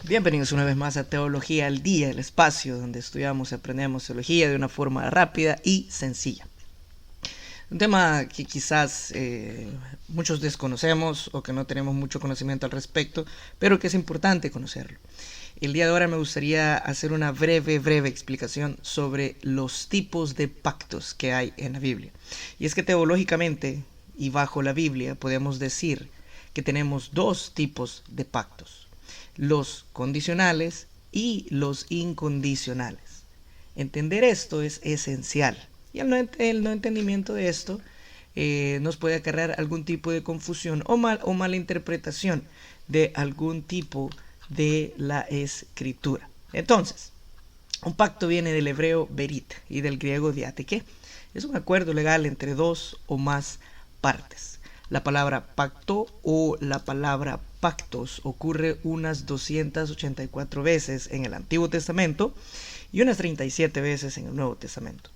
Bienvenidos una vez más a Teología al Día, el espacio donde estudiamos y aprendemos teología de una forma rápida y sencilla. Un tema que quizás muchos desconocemos o que no tenemos mucho conocimiento al respecto, pero que es importante conocerlo. El día de ahora me gustaría hacer una breve explicación sobre los tipos de pactos que hay en la Biblia. Y es que teológicamente y bajo la Biblia podemos decir que tenemos dos tipos de pactos: los condicionales y los incondicionales. Entender esto es esencial, y el no entendimiento de esto nos puede acarrear algún tipo de confusión o mala interpretación de algún tipo de la escritura. Entonces, un pacto viene del hebreo berit y del griego diateque. Es un acuerdo legal entre dos o más partes. La palabra pacto o la palabra pactos ocurre unas 284 veces en el Antiguo Testamento y unas 37 veces en el Nuevo Testamento.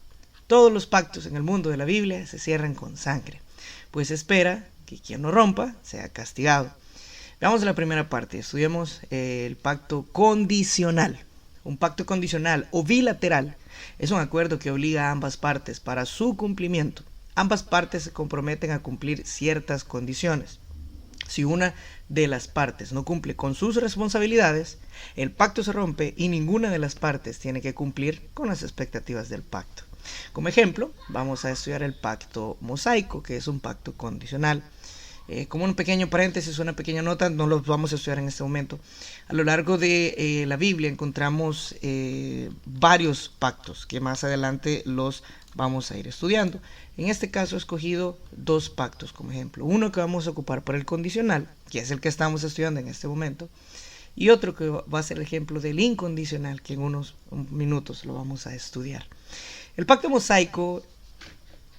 Todos los pactos en el mundo de la Biblia se cierran con sangre, pues se espera que quien lo rompa sea castigado. Veamos la primera parte, estudiemos el pacto condicional. Un pacto condicional o bilateral es un acuerdo que obliga a ambas partes para su cumplimiento. Ambas partes se comprometen a cumplir ciertas condiciones. Si una de las partes no cumple con sus responsabilidades, el pacto se rompe y ninguna de las partes tiene que cumplir con las expectativas del pacto. Como ejemplo, vamos a estudiar el pacto mosaico, que es un pacto condicional. Como un pequeño paréntesis, una pequeña nota, no los vamos a estudiar en este momento. A lo largo de la Biblia encontramos varios pactos que más adelante los vamos a ir estudiando. En este caso he escogido dos pactos como ejemplo. Uno que vamos a ocupar por el condicional, que es el que estamos estudiando en este momento, y otro que va a ser el ejemplo del incondicional, que en unos minutos lo vamos a estudiar. El pacto mosaico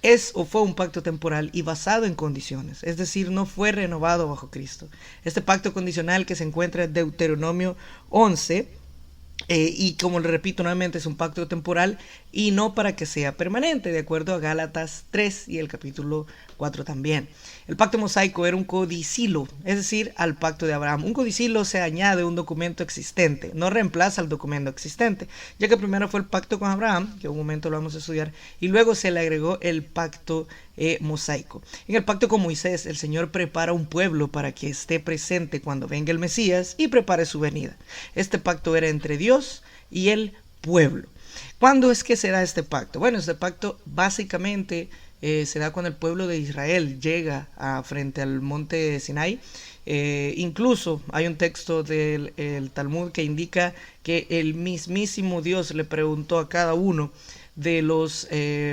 es o fue un pacto temporal y basado en condiciones, es decir, no fue renovado bajo Cristo. Este pacto condicional que se encuentra en Deuteronomio 11, y como le repito nuevamente, es un pacto temporal y no para que sea permanente, de acuerdo a Gálatas 3 y el capítulo 4 también. El pacto mosaico era un codicilo, es decir, al pacto de Abraham. Un codicilo se añade a un documento existente, no reemplaza al documento existente, ya que primero fue el pacto con Abraham, que en un momento lo vamos a estudiar, y luego se le agregó el pacto mosaico. En el pacto con Moisés, el Señor prepara un pueblo para que esté presente cuando venga el Mesías y prepare su venida. Este pacto era entre Dios y el pueblo. ¿Cuándo es que se da este pacto? Bueno, este pacto básicamente se da cuando el pueblo de Israel llega frente al monte Sinai. Incluso hay un texto del Talmud que indica que el mismísimo Dios le preguntó a cada uno de los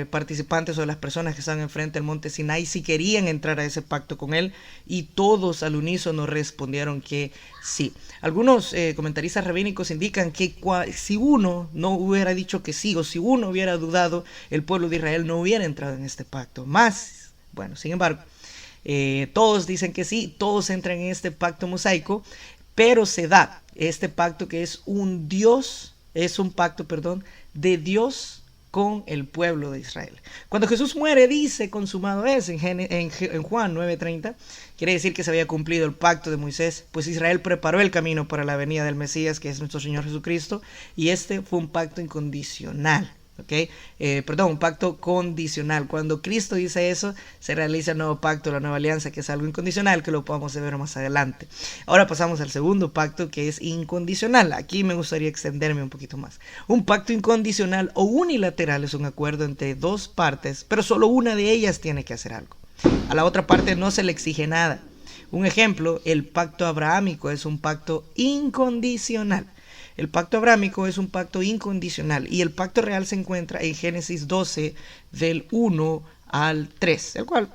participantes o de las personas que estaban enfrente del monte Sinai si querían entrar a ese pacto con él, y todos al unísono respondieron que sí. Algunos comentaristas rabínicos indican que si uno no hubiera dicho que sí, o si uno hubiera dudado, el pueblo de Israel no hubiera entrado en este pacto. Más, bueno, sin embargo, todos dicen que sí, todos entran en este pacto mosaico, pero se da este pacto que es un pacto de Dios con el pueblo de Israel. Cuando Jesús muere, dice consumado es en Juan 9:30. Quiere decir que se había cumplido el pacto de Moisés, pues Israel preparó el camino para la venida del Mesías, que es nuestro Señor Jesucristo, y este fue un pacto incondicional. Un pacto condicional. Cuando Cristo dice eso, se realiza el nuevo pacto, la nueva alianza, que es algo incondicional, que lo podemos ver más adelante. Ahora pasamos al segundo pacto, que es incondicional. Aquí me gustaría extenderme un poquito más. Un pacto incondicional o unilateral es un acuerdo entre dos partes, pero solo una de ellas tiene que hacer algo. A la otra parte no se le exige nada. Un ejemplo, el pacto abrahámico es un pacto incondicional. El pacto abrámico es un pacto incondicional y el pacto real se encuentra en Génesis 12 del 1 al 3, el cual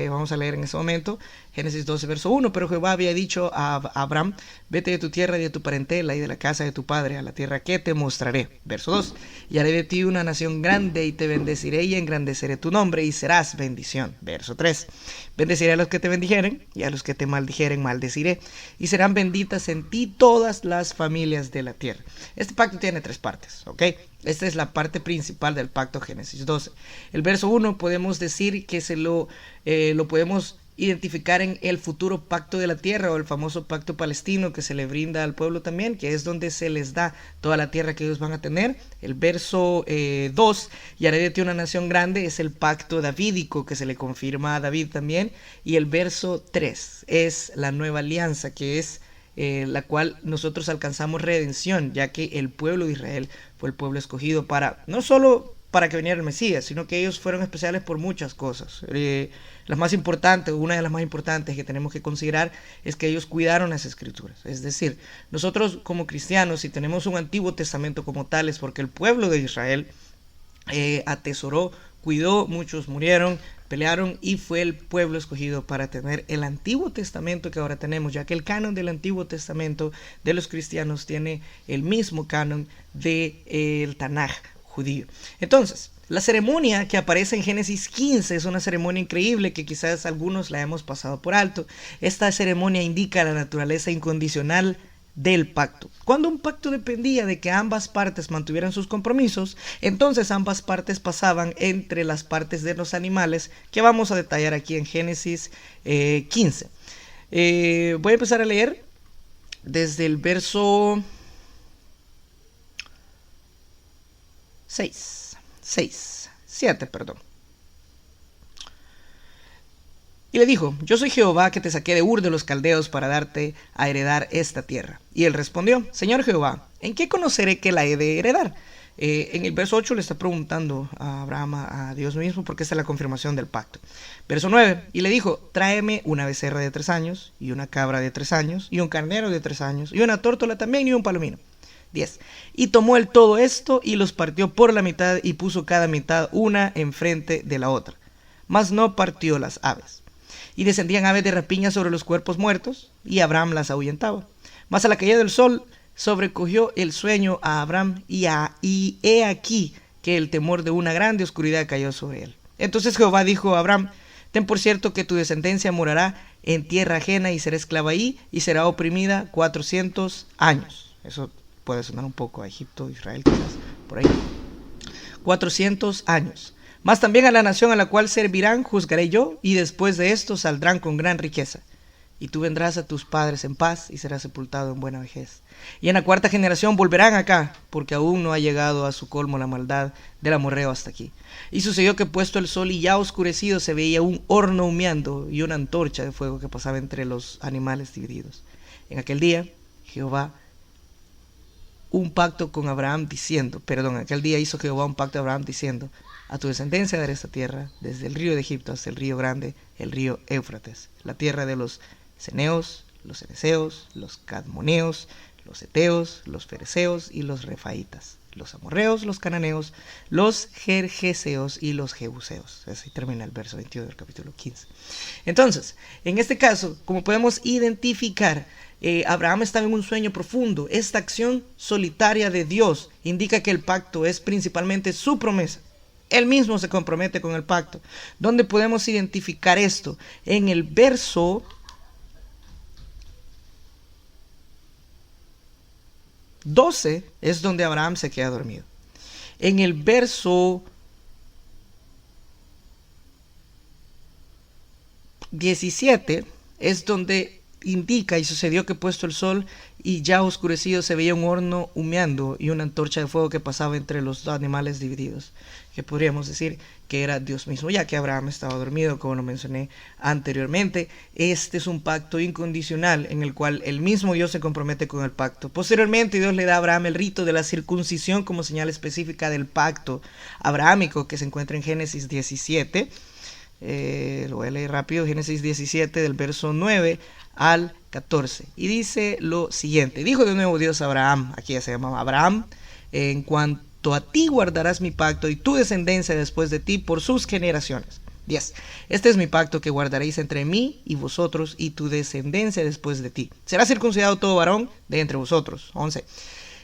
vamos a leer en este momento. Génesis 12 verso 1, pero Jehová había dicho a Abraham: vete de tu tierra y de tu parentela y de la casa de tu padre a la tierra que te mostraré. Verso 2, y haré de ti una nación grande y te bendeciré y engrandeceré tu nombre y serás bendición. Verso 3, bendeciré a los que te bendijeren y a los que te maldijeren maldeciré, y serán benditas en ti todas las familias de la tierra. Este pacto tiene tres partes, ¿ok? Esta es la parte principal del pacto Génesis 12. El verso 1 podemos decir que lo podemos identificar en el futuro pacto de la tierra o el famoso pacto palestino que se le brinda al pueblo también, que es donde se les da toda la tierra que ellos van a tener. El verso 2, y haré de ti una nación grande, es el pacto davídico que se le confirma a David también. Y el verso 3 es la nueva alianza, que es la cual nosotros alcanzamos redención, ya que el pueblo de Israel fue el pueblo escogido para, no solo para que viniera el Mesías, sino que ellos fueron especiales por muchas cosas. Las más importantes, una de las más importantes que tenemos que considerar es que ellos cuidaron las escrituras. Es decir, nosotros como cristianos, si tenemos un Antiguo Testamento como tal, es porque el pueblo de Israel atesoró, cuidó, muchos murieron, pelearon y fue el pueblo escogido para tener el Antiguo Testamento que ahora tenemos, ya que el canon del Antiguo Testamento de los cristianos tiene el mismo canon del Tanaj judío. Entonces, la ceremonia que aparece en Génesis 15 es una ceremonia increíble que quizás algunos la hemos pasado por alto. Esta ceremonia indica la naturaleza incondicional del pacto. Cuando un pacto dependía de que ambas partes mantuvieran sus compromisos, entonces ambas partes pasaban entre las partes de los animales, que vamos a detallar aquí en Génesis 15. Voy a empezar a leer desde el verso 7, perdón. Y le dijo: yo soy Jehová que te saqué de Ur de los Caldeos para darte a heredar esta tierra. Y él respondió: Señor Jehová, ¿en qué conoceré que la he de heredar? En el verso 8 le está preguntando a Abraham, a Dios mismo, porque esta es la confirmación del pacto. Verso 9, y le dijo: tráeme una becerra de 3 años, y una cabra de 3 años, y un carnero de 3 años, y una tórtola también, y un palomino. 10. Y tomó él todo esto y los partió por la mitad y puso cada mitad una enfrente de la otra. Mas no partió las aves. Y descendían aves de rapiña sobre los cuerpos muertos, y Abraham las ahuyentaba. Mas a la caída del sol sobrecogió el sueño a Abraham, y he aquí que el temor de una grande oscuridad cayó sobre él. Entonces Jehová dijo a Abraham: ten por cierto que tu descendencia morará en tierra ajena y será esclava ahí, y será oprimida 400 años. Eso puede sonar un poco a Egipto, Israel, quizás, por ahí. 400 años. Mas también a la nación a la cual servirán juzgaré yo, y después de esto saldrán con gran riqueza. Y tú vendrás a tus padres en paz, y serás sepultado en buena vejez. Y en la 4ª generación volverán acá, porque aún no ha llegado a su colmo la maldad del amorreo hasta aquí. Y sucedió que puesto el sol y ya oscurecido, se veía un horno humeando y una antorcha de fuego que pasaba entre los animales divididos. En aquel día, aquel día hizo Jehová un pacto a Abraham diciendo: a tu descendencia daré esta tierra, desde el río de Egipto hasta el río grande, el río Éufrates, la tierra de los ceneos, los ceneseos, los cadmoneos, los heteos, los fereceos y los refaitas, los amorreos, los cananeos, los gergeseos y los jebuseos. Así termina el verso 21 del capítulo 15. Entonces, en este caso, como podemos identificar, Abraham estaba en un sueño profundo. Esta acción solitaria de Dios indica que el pacto es principalmente su promesa. Él mismo se compromete con el pacto. ¿Dónde podemos identificar esto? En el verso 12 es donde Abraham se queda dormido. En el verso 17 es donde indica: y sucedió que puesto el sol y ya oscurecido se veía un horno humeando y una antorcha de fuego que pasaba entre los dos animales divididos, que podríamos decir que era Dios mismo, ya que Abraham estaba dormido, como lo mencioné anteriormente. Este es un pacto incondicional en el cual el mismo Dios se compromete con el pacto. Posteriormente, Dios le da a Abraham el rito de la circuncisión como señal específica del pacto abrahámico, que se encuentra en Génesis 17. Lo voy a leer rápido. Génesis 17 del verso 9 al 14, y dice lo siguiente: dijo de nuevo Dios a Abraham, aquí ya se llamaba Abraham: en cuanto a ti guardarás mi pacto y tu descendencia después de ti por sus generaciones. 10. Este es mi pacto que guardaréis entre mí y vosotros y tu descendencia después de ti. Será circuncidado todo varón de entre vosotros. 11.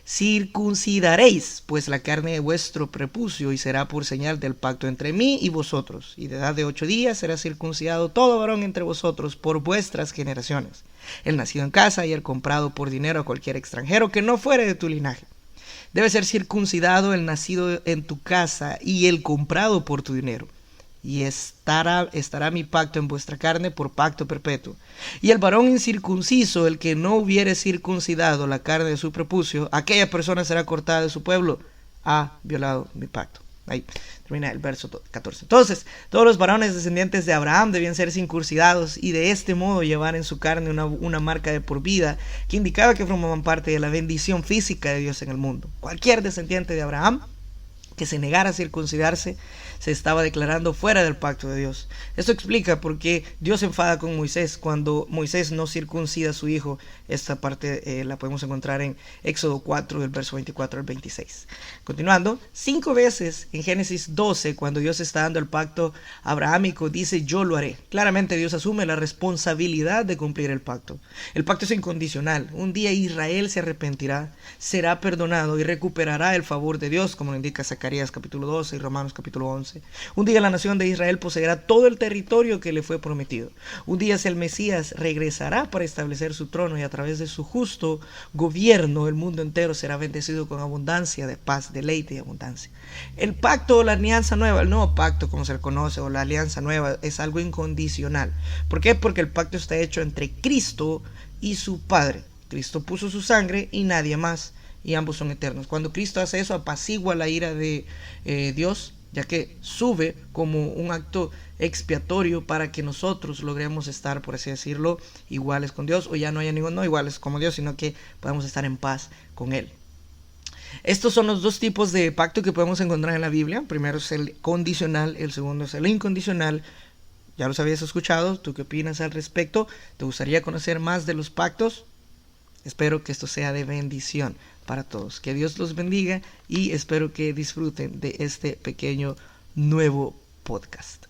Circuncidaréis pues la carne de vuestro prepucio, y será por señal del pacto entre mí y vosotros, y de edad de 8 días será circuncidado todo varón entre vosotros por vuestras generaciones, el nacido en casa y el comprado por dinero a cualquier extranjero que no fuere de tu linaje. Debe ser circuncidado el nacido en tu casa y el comprado por tu dinero. y estará mi pacto en vuestra carne por pacto perpetuo. Y el varón incircunciso, el que no hubiere circuncidado la carne de su prepucio, aquella persona será cortada de su pueblo, ha violado mi pacto. Ahí termina el verso 14. Entonces, todos los varones descendientes de Abraham debían ser circuncidados y de este modo llevar en su carne una marca de por vida que indicaba que formaban parte de la bendición física de Dios en el mundo. Cualquier descendiente de Abraham que se negara a circuncidarse se estaba declarando fuera del pacto de Dios. Esto explica por qué Dios se enfada con Moisés cuando Moisés no circuncida a su hijo. Esta parte la podemos encontrar en Éxodo 4, del verso 24 al 26. Continuando, 5 veces en Génesis 12, cuando Dios está dando el pacto abrahámico, dice yo lo haré. Claramente Dios asume la responsabilidad de cumplir el pacto. El pacto es incondicional. Un día Israel se arrepentirá, será perdonado y recuperará el favor de Dios, como lo indica Zacarías capítulo 12 y Romanos capítulo 11. Un día la nación de Israel poseerá todo el territorio que le fue prometido. Un día el Mesías regresará para establecer su trono y a través de su justo gobierno el mundo entero será bendecido con abundancia de paz, deleite y abundancia. El pacto o la alianza nueva, el nuevo pacto como se le conoce, o la alianza nueva, es algo incondicional. ¿Por qué? Porque el pacto está hecho entre Cristo y su Padre. Cristo puso su sangre y nadie más, y ambos son eternos. Cuando Cristo hace eso, apacigua la ira de Dios, ya que sube como un acto expiatorio para que nosotros logremos estar, por así decirlo, iguales con Dios, o ya no haya ninguno iguales como Dios, sino que podamos estar en paz con Él. Estos son los dos tipos de pacto que podemos encontrar en la Biblia. Primero es el condicional, el segundo es el incondicional. Ya los habías escuchado, ¿tú qué opinas al respecto? ¿Te gustaría conocer más de los pactos? Espero que esto sea de bendición para todos. Que Dios los bendiga y espero que disfruten de este pequeño nuevo podcast.